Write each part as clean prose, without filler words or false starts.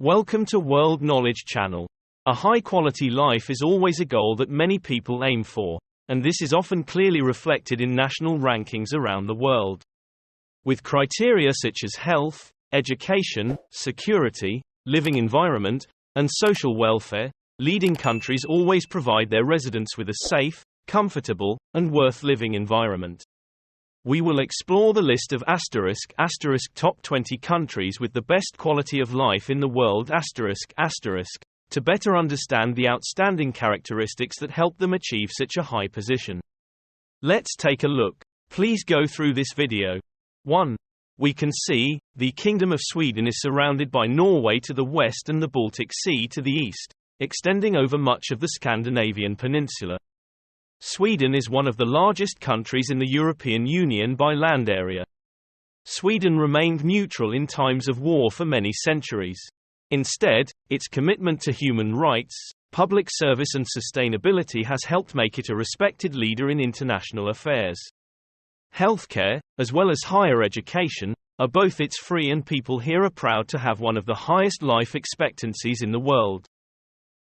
Welcome to World Knowledge Channel. A high-quality life is always a goal that many people aim for, and this is often clearly reflected in national rankings around the world. With criteria such as health, education, security, living environment, and social welfare, leading countries always provide their residents with a safe, comfortable, and worth living environment. We will explore the list of *** top 20 countries with the best quality of life in the world *** to better understand the outstanding characteristics that help them achieve such a high position. Let's take a look. Please go through this video. 1. We can see, the Kingdom of Sweden is surrounded by Norway to the west and the Baltic Sea to the east, extending over much of the Scandinavian peninsula. Sweden is one of the largest countries in the European Union by land area. Sweden remained neutral in times of war for many centuries. Instead, its commitment to human rights, public service and sustainability has helped make it a respected leader in international affairs. Healthcare, as well as higher education, are both its free and people here are proud to have one of the highest life expectancies in the world.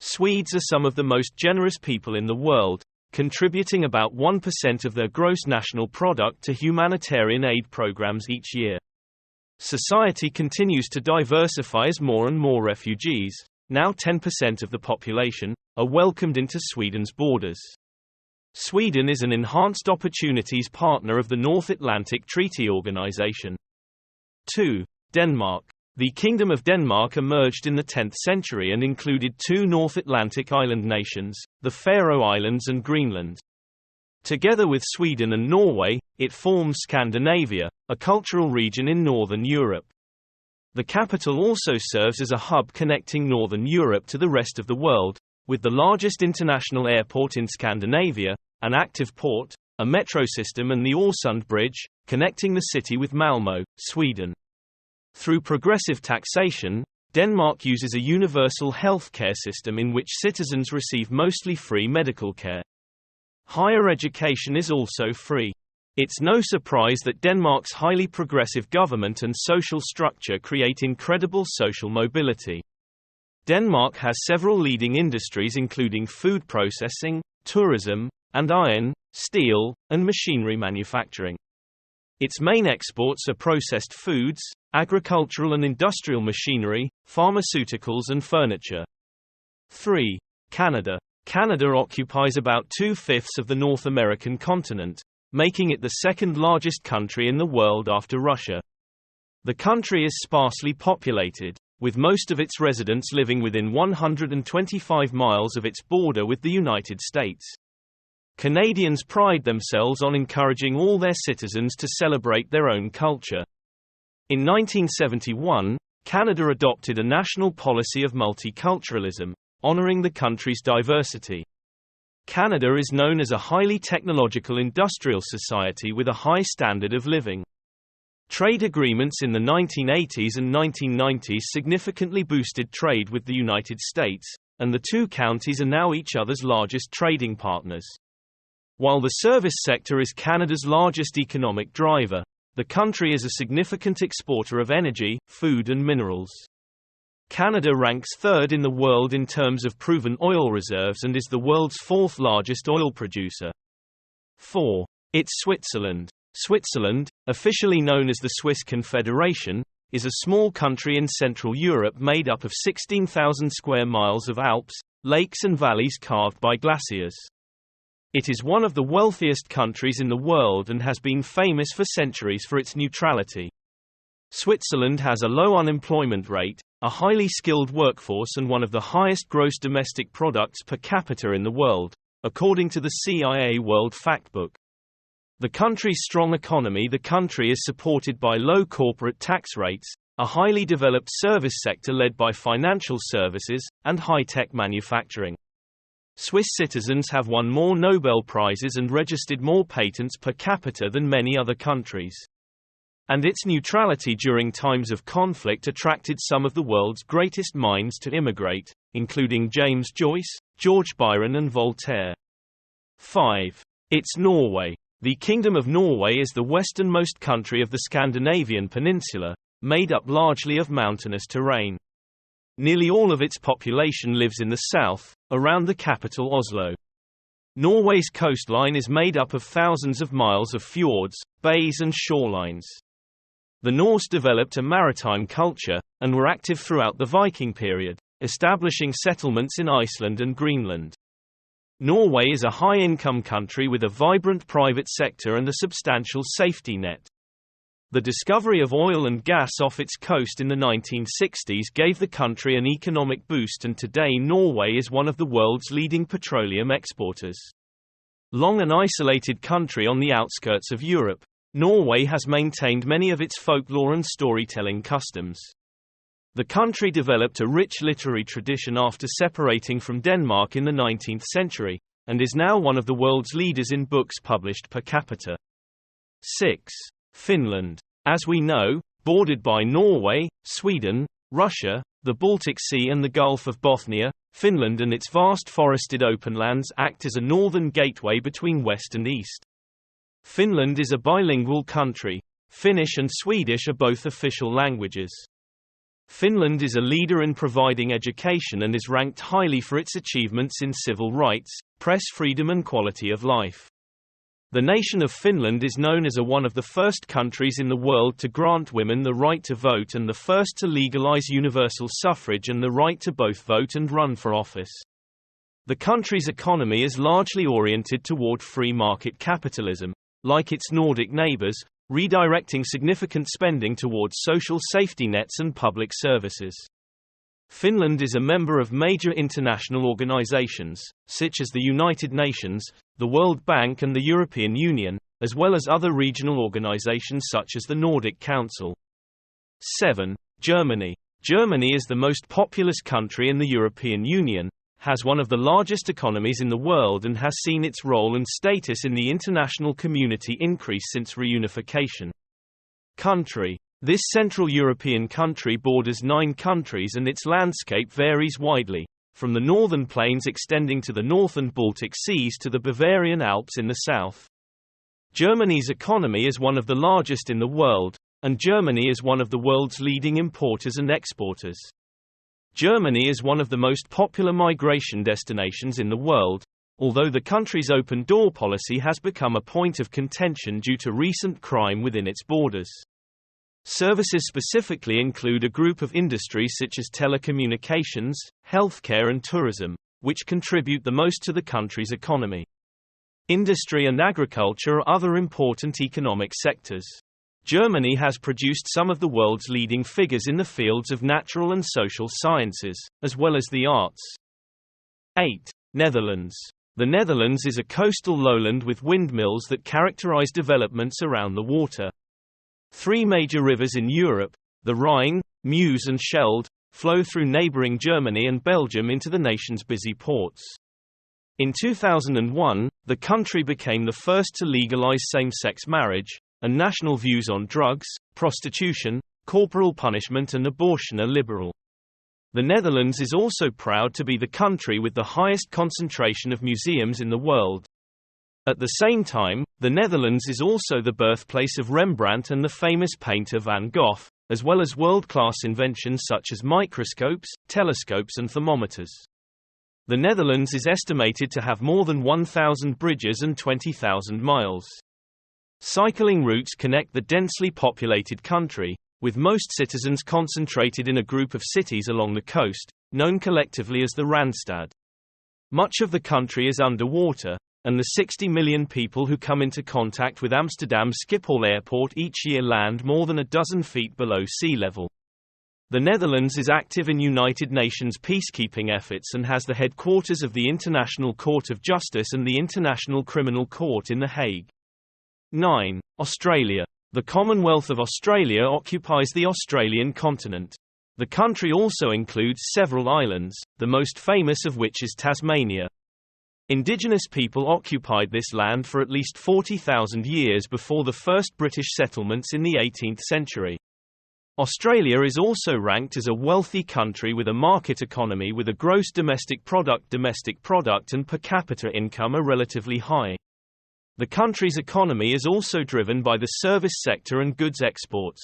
Swedes are some of the most generous people in the world, contributing about 1% of their gross national product to humanitarian aid programs each year. Society continues to diversify as more and more refugees, now 10% of the population, are welcomed into Sweden's borders. Sweden is an enhanced opportunities partner of the North Atlantic Treaty Organization. 2. Denmark. The Kingdom of Denmark emerged in the 10th century and included two North Atlantic island nations, the Faroe Islands and Greenland. Together with Sweden and Norway, it forms Scandinavia, a cultural region in Northern Europe. The capital also serves as a hub connecting Northern Europe to the rest of the world, with the largest international airport in Scandinavia, an active port, a metro system and the Öresund Bridge, connecting the city with Malmö, Sweden. Through progressive taxation, Denmark uses a universal health care system in which citizens receive mostly free medical care. Higher education is also free. It's no surprise that Denmark's highly progressive government and social structure create incredible social mobility. Denmark has several leading industries including food processing, tourism, and iron, steel, and machinery manufacturing. Its main exports are processed foods, agricultural and industrial machinery, pharmaceuticals and furniture. 3. Canada. Canada occupies about 2/5 of the North American continent, making it the second largest country in the world after Russia. The country is sparsely populated, with most of its residents living within 125 miles of its border with the United States. Canadians pride themselves on encouraging all their citizens to celebrate their own culture. In 1971, Canada adopted a national policy of multiculturalism, honoring the country's diversity. Canada is known as a highly technological industrial society with a high standard of living. Trade agreements in the 1980s and 1990s significantly boosted trade with the United States, and the two counties are now each other's largest trading partners. While the service sector is Canada's largest economic driver, the country is a significant exporter of energy, food and minerals. Canada ranks third in the world in terms of proven oil reserves and is the world's fourth largest oil producer. 4. It's Switzerland. Switzerland, officially known as the Swiss Confederation, is a small country in Central Europe made up of 16,000 square miles of Alps, lakes and valleys carved by glaciers. It is one of the wealthiest countries in the world and has been famous for centuries for its neutrality. Switzerland has a low unemployment rate, a highly skilled workforce and one of the highest gross domestic products per capita in the world, according to the CIA World Factbook. The country's strong economy. The country is supported by low corporate tax rates, a highly developed service sector led by financial services, and high-tech manufacturing. Swiss citizens have won more Nobel Prizes and registered more patents per capita than many other countries. And its neutrality during times of conflict attracted some of the world's greatest minds to immigrate, including James Joyce, George Byron and Voltaire. 5. It's Norway. The Kingdom of Norway is the westernmost country of the Scandinavian peninsula, made up largely of mountainous terrain. Nearly all of its population lives in the south, around the capital Oslo. Norway's coastline is made up of thousands of miles of fjords, bays and shorelines. The Norse developed a maritime culture, and were active throughout the Viking period, establishing settlements in Iceland and Greenland. Norway is a high-income country with a vibrant private sector and a substantial safety net. The discovery of oil and gas off its coast in the 1960s gave the country an economic boost, and today Norway is one of the world's leading petroleum exporters. Long an isolated country on the outskirts of Europe, Norway has maintained many of its folklore and storytelling customs. The country developed a rich literary tradition after separating from Denmark in the 19th century, and is now one of the world's leaders in books published per capita. 6. Finland. As we know, bordered by Norway, Sweden, Russia, the Baltic Sea and the Gulf of Bothnia, Finland and its vast forested openlands act as a northern gateway between west and east. Finland is a bilingual country. Finnish and Swedish are both official languages. Finland is a leader in providing education and is ranked highly for its achievements in civil rights, press freedom and quality of life. The nation of Finland is known as one of the first countries in the world to grant women the right to vote and the first to legalize universal suffrage and the right to both vote and run for office. The country's economy is largely oriented toward free market capitalism, like its Nordic neighbors, redirecting significant spending towards social safety nets and public services. Finland is a member of major international organizations, such as the United Nations, the World Bank and the European Union, as well as other regional organizations such as the Nordic Council. 7. Germany. Germany is the most populous country in the European Union, has one of the largest economies in the world and has seen its role and status in the international community increase since reunification. Country. This Central European country borders 9 countries and its landscape varies widely, from the northern plains extending to the North and Baltic Seas to the Bavarian Alps in the south. Germany's economy is one of the largest in the world, and Germany is one of the world's leading importers and exporters. Germany is one of the most popular migration destinations in the world, although the country's open-door policy has become a point of contention due to recent crime within its borders. Services specifically include a group of industries such as telecommunications, healthcare and tourism, which contribute the most to the country's economy. Industry and agriculture are other important economic sectors. Germany has produced some of the world's leading figures in the fields of natural and social sciences, as well as the arts. 8. Netherlands. The Netherlands is a coastal lowland with windmills that characterize developments around the water. 3 major rivers in Europe, the Rhine, Meuse and Scheldt, flow through neighboring Germany and Belgium into the nation's busy ports. In 2001, the country became the first to legalize same-sex marriage, and national views on drugs, prostitution, corporal punishment and abortion are liberal. The Netherlands is also proud to be the country with the highest concentration of museums in the world. At the same time, the Netherlands is also the birthplace of Rembrandt and the famous painter Van Gogh, as well as world-class inventions such as microscopes, telescopes and thermometers. The Netherlands is estimated to have more than 1,000 bridges and 20,000 miles. Cycling routes connect the densely populated country, with most citizens concentrated in a group of cities along the coast, known collectively as the Randstad. Much of the country is underwater, and the 60 million people who come into contact with Amsterdam Schiphol Airport each year land more than a dozen feet below sea level. The Netherlands is active in United Nations peacekeeping efforts and has the headquarters of the International Court of Justice and the International Criminal Court in The Hague. 9. Australia. The Commonwealth of Australia occupies the Australian continent. The country also includes several islands, the most famous of which is Tasmania. Indigenous people occupied this land for at least 40,000 years before the first British settlements in the 18th century. Australia is also ranked as a wealthy country with a market economy with a gross domestic product and per capita income are relatively high. The country's economy is also driven by the service sector and goods exports.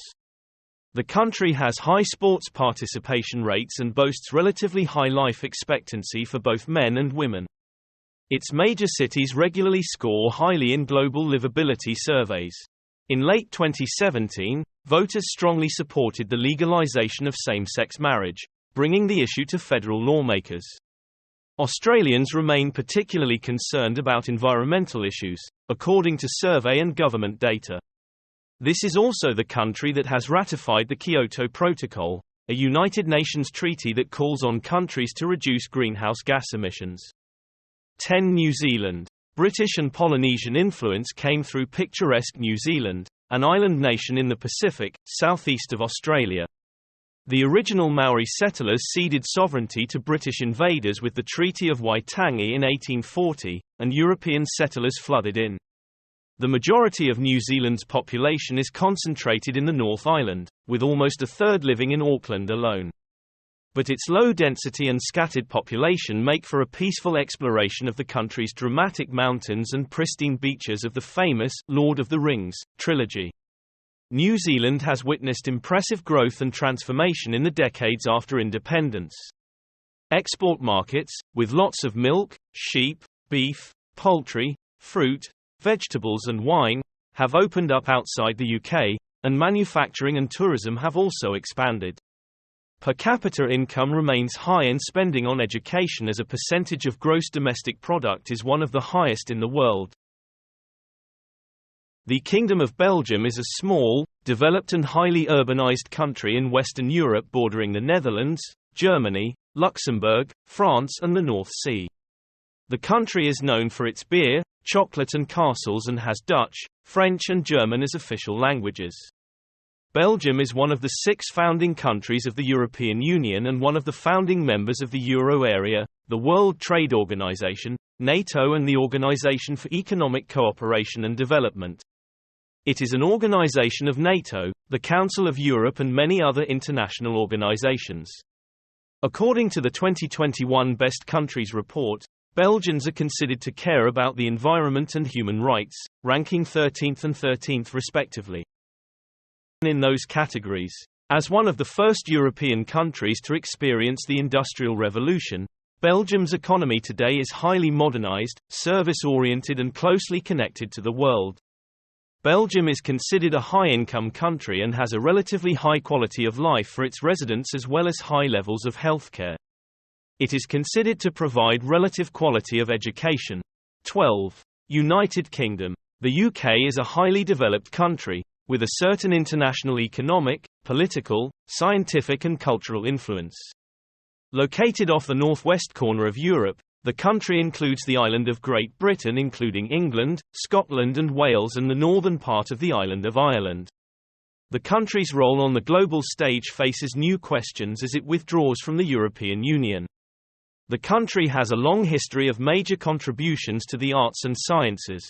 The country has high sports participation rates and boasts relatively high life expectancy for both men and women. Its major cities regularly score highly in global livability surveys. In late 2017, voters strongly supported the legalization of same-sex marriage, bringing the issue to federal lawmakers. Australians remain particularly concerned about environmental issues, according to survey and government data. This is also the country that has ratified the Kyoto Protocol, a United Nations treaty that calls on countries to reduce greenhouse gas emissions. 10. New Zealand. British and Polynesian influence came through picturesque New Zealand, an island nation in the Pacific, southeast of Australia. The original Maori settlers ceded sovereignty to British invaders with the Treaty of Waitangi in 1840, and European settlers flooded in. The majority of New Zealand's population is concentrated in the North Island, with almost a third living in Auckland alone. But its low density and scattered population make for a peaceful exploration of the country's dramatic mountains and pristine beaches of the famous Lord of the Rings trilogy. New Zealand has witnessed impressive growth and transformation in the decades after independence. Export markets, with lots of milk, sheep, beef, poultry, fruit, vegetables and wine, have opened up outside the UK, and manufacturing and tourism have also expanded. Per capita income remains high and spending on education as a percentage of gross domestic product is one of the highest in the world. The Kingdom of Belgium is a small, developed and highly urbanized country in Western Europe bordering the Netherlands, Germany, Luxembourg, France and the North Sea. The country is known for its beer, chocolate and castles and has Dutch, French and German as official languages. Belgium is one of the 6 founding countries of the European Union and one of the founding members of the Euro area, the World Trade Organization, NATO and the Organization for Economic Cooperation and Development. It is an organization of NATO, the Council of Europe and many other international organizations. According to the 2021 Best Countries report, Belgians are considered to care about the environment and human rights, ranking 13th and 13th respectively. In those categories. As one of the first European countries to experience the Industrial Revolution, Belgium's economy today is highly modernized, service-oriented and closely connected to the world. Belgium is considered a high-income country and has a relatively high quality of life for its residents as well as high levels of healthcare. It is considered to provide relative quality of education. 12. United Kingdom. The UK is a highly developed country, with a certain international economic, political, scientific and cultural influence. Located off the northwest corner of Europe, the country includes the island of Great Britain including England, Scotland and Wales and the northern part of the island of Ireland. The country's role on the global stage faces new questions as it withdraws from the European Union. The country has a long history of major contributions to the arts and sciences.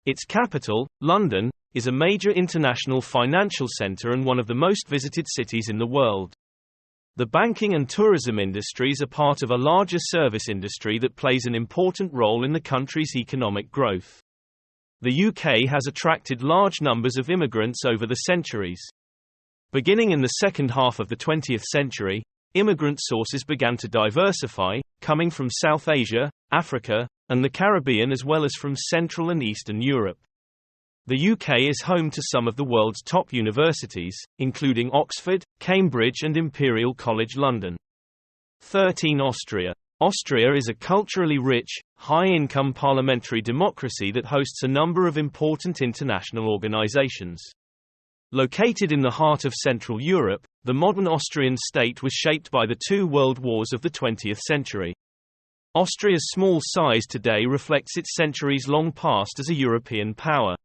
Its capital, London, is a major international financial centre and one of the most visited cities in the world. The banking and tourism industries are part of a larger service industry that plays an important role in the country's economic growth. The UK has attracted large numbers of immigrants over the centuries. Beginning in the second half of the 20th century, immigrant sources began to diversify, coming from South Asia, Africa, and the Caribbean as well as from Central and Eastern Europe. The UK is home to some of the world's top universities, including Oxford, Cambridge and Imperial College London. 13. Austria. Austria is a culturally rich, high-income parliamentary democracy that hosts a number of important international organizations. Located in the heart of Central Europe, the modern Austrian state was shaped by the 2 world wars of the 20th century. Austria's small size today reflects its centuries-long past as a European power.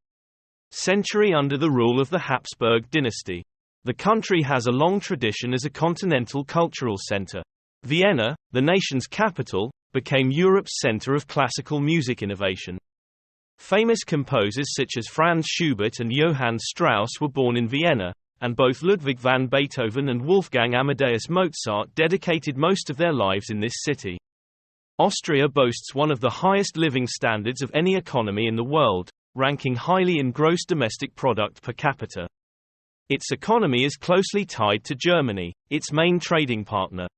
Century under the rule of the Habsburg dynasty. The country has a long tradition as a continental cultural center. Vienna, the nation's capital, became Europe's center of classical music innovation. Famous composers such as Franz Schubert and Johann Strauss were born in Vienna, and both Ludwig van Beethoven and Wolfgang Amadeus Mozart dedicated most of their lives in this city. Austria boasts one of the highest living standards of any economy in the world, ranking highly in gross domestic product per capita. Its economy is closely tied to Germany, its main trading partner.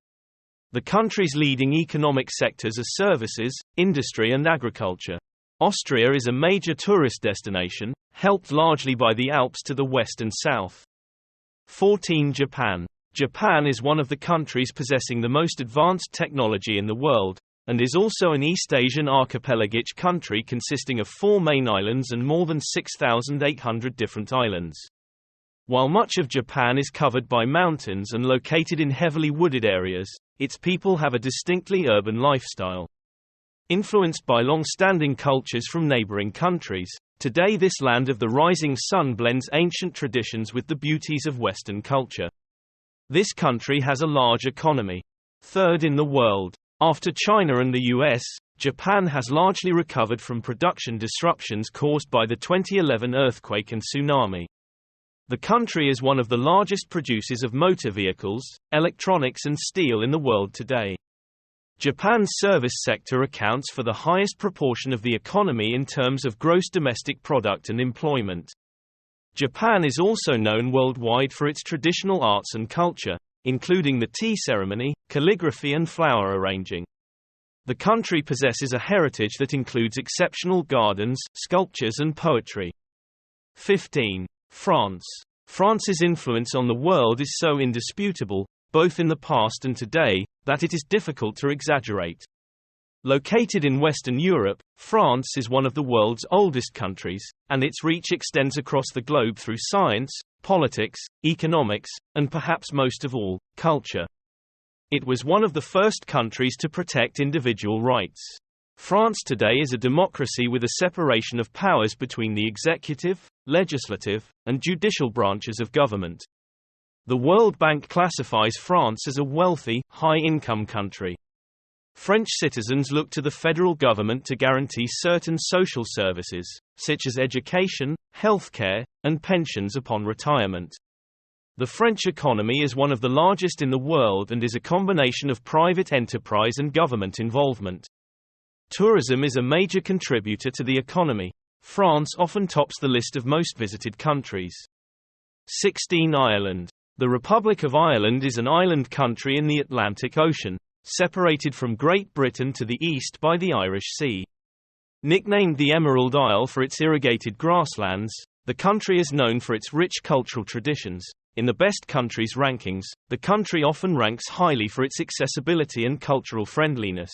The country's leading economic sectors are services, industry and agriculture. Austria is a major tourist destination, helped largely by the Alps to the west and south. 14. Japan. Japan is one of the countries possessing the most advanced technology in the world, and is also an East Asian archipelagic country consisting of 4 main islands and more than 6,800 different islands. While much of Japan is covered by mountains and located in heavily wooded areas, its people have a distinctly urban lifestyle. Influenced by long-standing cultures from neighboring countries, today this land of the rising sun blends ancient traditions with the beauties of Western culture. This country has a large economy. Third in the world. After China and the US, Japan has largely recovered from production disruptions caused by the 2011 earthquake and tsunami. The country is one of the largest producers of motor vehicles, electronics and steel in the world today. Japan's service sector accounts for the highest proportion of the economy in terms of gross domestic product and employment. Japan is also known worldwide for its traditional arts and culture, including the tea ceremony, calligraphy and flower arranging. The country possesses a heritage that includes exceptional gardens, sculptures and poetry. 15. France. France's influence on the world is so indisputable, both in the past and today, that it is difficult to exaggerate. Located in Western Europe, France is one of the world's oldest countries, and its reach extends across the globe through science, politics, economics, and perhaps most of all, culture. It was one of the first countries to protect individual rights. France today is a democracy with a separation of powers between the executive, legislative, and judicial branches of government. The World Bank classifies France as a wealthy, high-income country. French citizens look to the federal government to guarantee certain social services, such as education, healthcare, and pensions upon retirement. The French economy is one of the largest in the world and is a combination of private enterprise and government involvement. Tourism is a major contributor to the economy. France often tops the list of most visited countries. 16. Ireland. The Republic of Ireland is an island country in the Atlantic Ocean, separated from Great Britain to the east by the Irish Sea. Nicknamed the Emerald Isle for its irrigated grasslands, the country is known for its rich cultural traditions. In the best countries rankings, the country often ranks highly for its accessibility and cultural friendliness.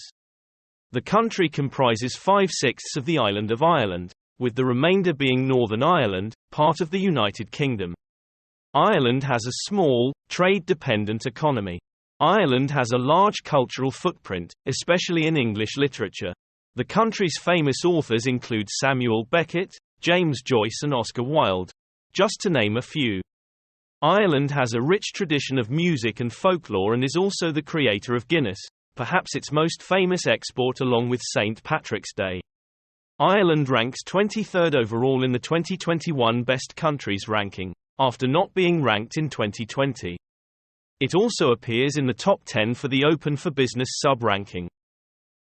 The country comprises 5/6 of the island of Ireland, with the remainder being Northern Ireland, part of the United Kingdom. Ireland has a small, trade-dependent economy. Ireland has a large cultural footprint, especially in English literature. The country's famous authors include Samuel Beckett, James Joyce and Oscar Wilde, just to name a few. Ireland has a rich tradition of music and folklore and is also the creator of Guinness, perhaps its most famous export along with St. Patrick's Day. Ireland ranks 23rd overall in the 2021 Best Countries ranking, after not being ranked in 2020. It also appears in the top 10 for the Open for Business sub-ranking.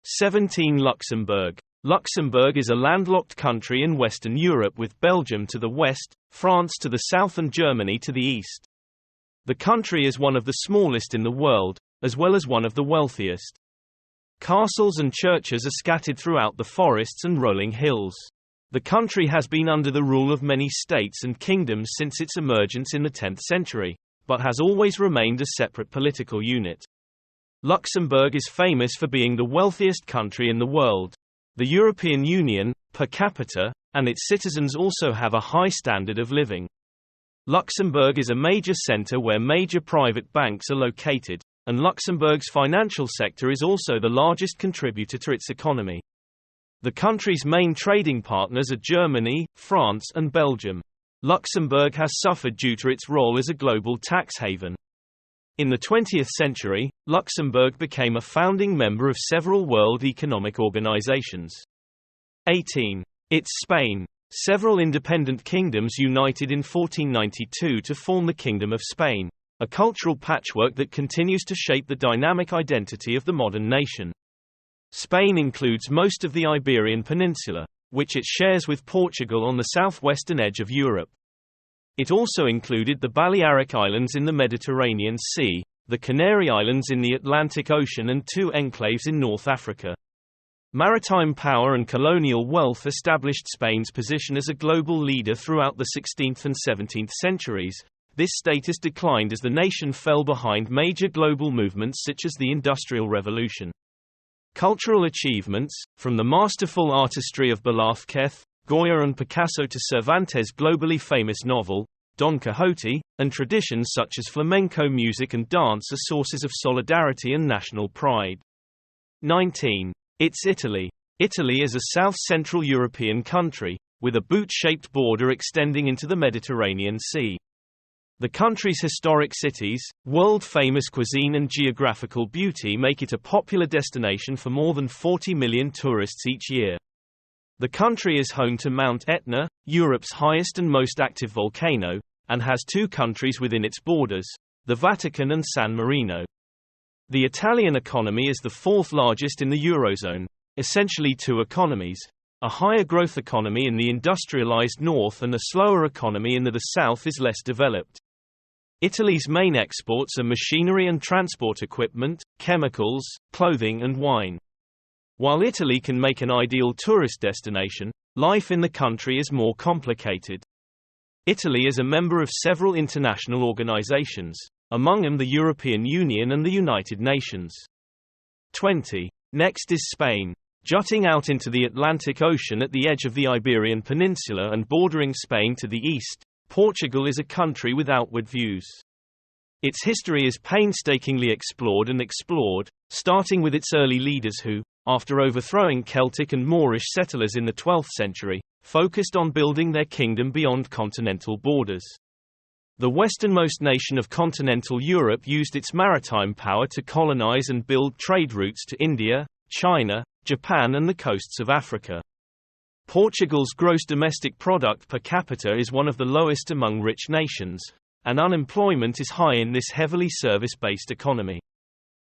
17. Luxembourg. Luxembourg is a landlocked country in Western Europe with Belgium to the west, France to the south and Germany to the east. The country is one of the smallest in the world, as well as one of the wealthiest. Castles and churches are scattered throughout the forests and rolling hills. The country has been under the rule of many states and kingdoms since its emergence in the 10th century, but has always remained a separate political unit. Luxembourg is famous for being the wealthiest country in the world. The European Union, per capita, and its citizens also have a high standard of living. Luxembourg is a major center where major private banks are located, and Luxembourg's financial sector is also the largest contributor to its economy. The country's main trading partners are Germany, France and Belgium. Luxembourg has suffered due to its role as a global tax haven. In the 20th century, Luxembourg became a founding member of several world economic organizations. 18. It's Spain. Several independent kingdoms united in 1492 to form the Kingdom of Spain, a cultural patchwork that continues to shape the dynamic identity of the modern nation. Spain includes most of the Iberian Peninsula, which it shares with Portugal on the southwestern edge of Europe. It also included the Balearic Islands in the Mediterranean Sea, the Canary Islands in the Atlantic Ocean, and 2 enclaves in North Africa. Maritime power and colonial wealth established Spain's position as a global leader throughout the 16th and 17th centuries. This status declined as the nation fell behind major global movements such as the Industrial Revolution. Cultural achievements, from the masterful artistry of Velázquez, Goya and Picasso to Cervantes' globally famous novel, Don Quixote, and traditions such as flamenco music and dance are sources of solidarity and national pride. 19. It's Italy. Italy is a south-central European country, with a boot-shaped border extending into the Mediterranean Sea. The country's historic cities, world-famous cuisine and geographical beauty make it a popular destination for more than 40 million tourists each year. The country is home to Mount Etna, Europe's highest and most active volcano, and has 2 countries within its borders, the Vatican and San Marino. The Italian economy is the 4th largest in the Eurozone, essentially 2 economies, a higher growth economy in the industrialized north and a slower economy in the south is less developed. Italy's main exports are machinery and transport equipment, chemicals, clothing and wine. While Italy can make an ideal tourist destination, life in the country is more complicated. Italy is a member of several international organizations, among them the European Union and the United Nations. 20. Next is Spain. Jutting out into the Atlantic Ocean at the edge of the Iberian Peninsula and bordering Spain to the east, Portugal is a country with outward views. Its history is painstakingly explored, starting with its early leaders who, after overthrowing Celtic and Moorish settlers in the 12th century, focused on building their kingdom beyond continental borders. The westernmost nation of continental Europe used its maritime power to colonize and build trade routes to India, China, Japan and the coasts of Africa. Portugal's gross domestic product per capita is one of the lowest among rich nations, and unemployment is high in this heavily service-based economy.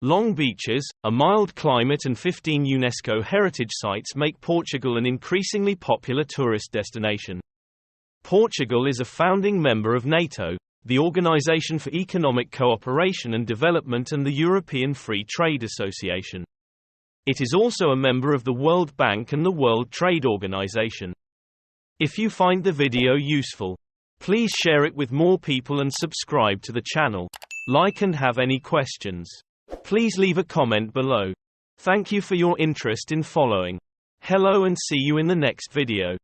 Long beaches, a mild climate and 15 UNESCO heritage sites make Portugal an increasingly popular tourist destination. Portugal is a founding member of NATO, the Organization for Economic Cooperation and Development, and the European Free Trade Association. It is also a member of the World Bank and the World Trade Organization. If you find the video useful, please share it with more people and subscribe to the channel. Like and have any questions, please leave a comment below. Thank you for your interest in following. Hello and see you in the next video.